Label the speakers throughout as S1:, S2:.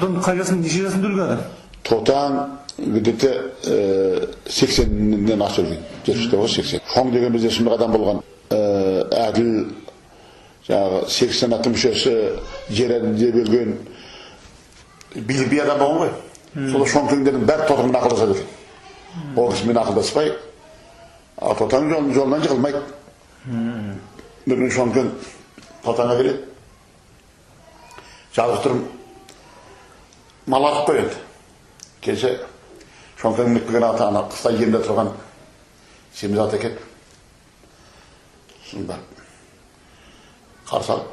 S1: Тотан қайдасын неше жасында өлген?
S2: Тотан где-то 80-ден асып өлген. 79-80. Шоң деген бізде шымыр адам болған. Әділ, 80 аты мүшесі жерінде бөлген би адам болған ғой. Сол шоң кеңдердің бәрі Тотанмен ақылдасады екен. Ол кісімен ақылдаспай, Тотан жолынан жығылмайды. Bir gün şoң кен Тотанға келеді. Жалғыз тұрым мал артып қояды. Келсе, шоң кен мүкпеген ата-ана қыстай жерінде тұрған семіз ат екен. Сосын барып қарсы алып,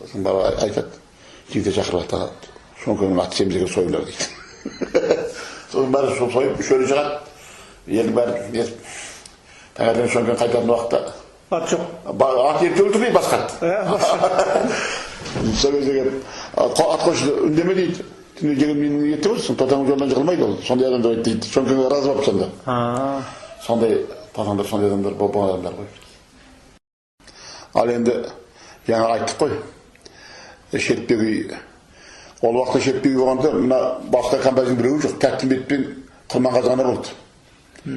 S2: сосын барып айтады, жігітті шақырып ата, шоң кеннің аты семіз екен сойыңдар дейді. Сосын бәрі сойып, шөлі шығады. Елдің бәрі таңертең шоң кен қайтатын уақытта
S1: Ат жоқ.
S2: Ат ерте өлтірмей басқарды. Сол кезде ат қойшы үндеме дейді. Түнде жеген менің етті болсын, Тотанның жолынан жығылмайды ол. Сондай адамдар дейді. Шоңкенге разы болып сонда. Сондай Тотандар, сондай адамдар, болған адамдар ғой. Ал енді жаңа айттық қой. Шертпек ол уақытта шертпек болғанда мына басқа компанияның біреуі жоқ. Тәттімбет пен Құрманғазы ғана болды.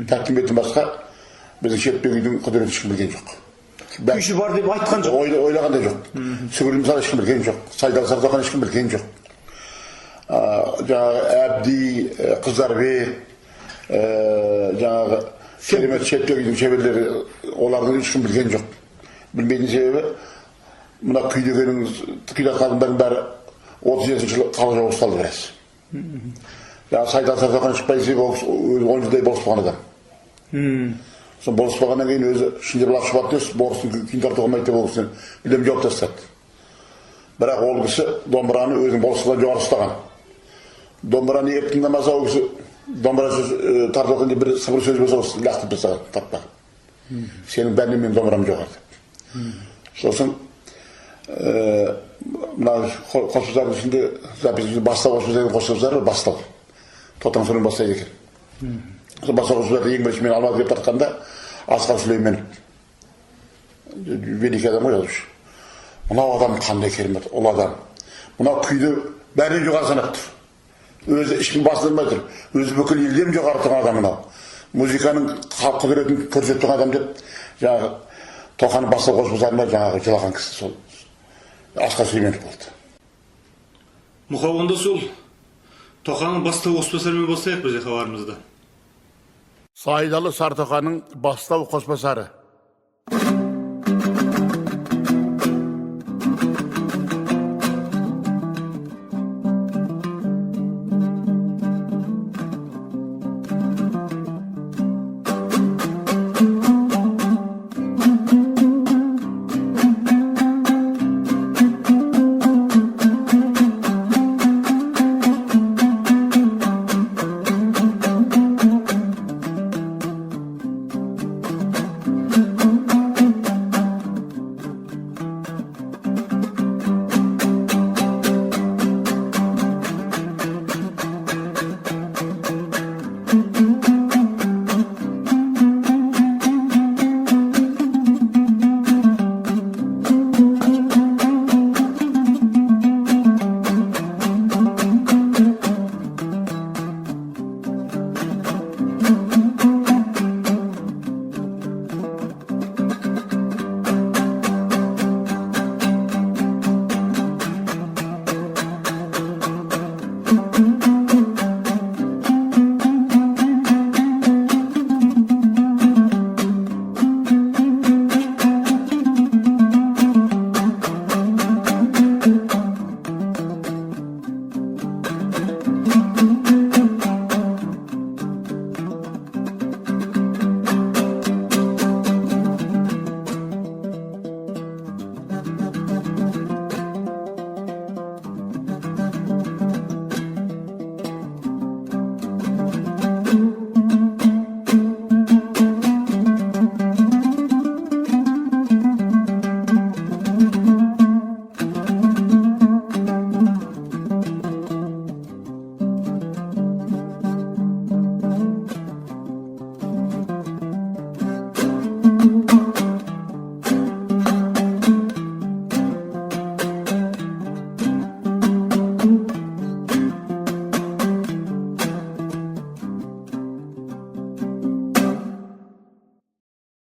S2: Тәттімбеттен басқа біздің шертпек үйдің құдіреті ешкім білген жоқ.
S1: Күйші бар деп айтқан жоқ.
S2: Ойлаған да жоқ. Сүгірлі мысалы ешкім білген жоқ. Сайдал Сартоқан ешкім білген жоқ. Жаңағы Әбди, Қыздарбек, жаңағы керемет шертпек үйдің шеберлері, олардың ешкім білген жоқ. Білмейтін себебі, мына күй дегенің, күйдатқандардың бәрі 37 жылы қалы жауыз қалды біраз. Сайдал Сартоқан шықпайсы, 10 жылдай болыс болған адам. Son болыс болғаннан кейін өзі ішінде бұлақ шұбап дес, болыстың күйін тартуға мәйте болғысын білем жауып тастады. Бірақ ол кісі домбыраны өзінің болысынан жоғары ұстаған. Домбыраны еп тыңдамаса ол кісі домбырасы тартуға бір сыбыр сөз болса осы лақтып тастаған, тартпаған. Сенің бәрінен мен домбырам жоғары деп. Сосын мына қосымшылардың ішінде бастау қосымшылар бастау. Тотан соның бастайды екен. Басқа қосымшыларды ең бірінші мен Алматы деп тартқанда Асқар Сүлейменов великий адам ғой жазушы. Мынау адам қандай керемет, ол адам. Мынау күйді бәрінен жоғары санап тұр. Өзі ешкім басылмай тұр. Өзі бүкіл елден жоғары тұрған адам мынау. Музыканың құдіретін көрсетіп тұрған адам деп жаңағы Тоқаның басқа қосымшыларына жаңағы жылаған кісі сол Асқар Сүлейменов болды.
S1: Мұқабында сол Тоқаның басқа қосымшыларымен бастайық бізде хабарымызда.
S2: Сайдалы Сартоқанның бастау қосбасары.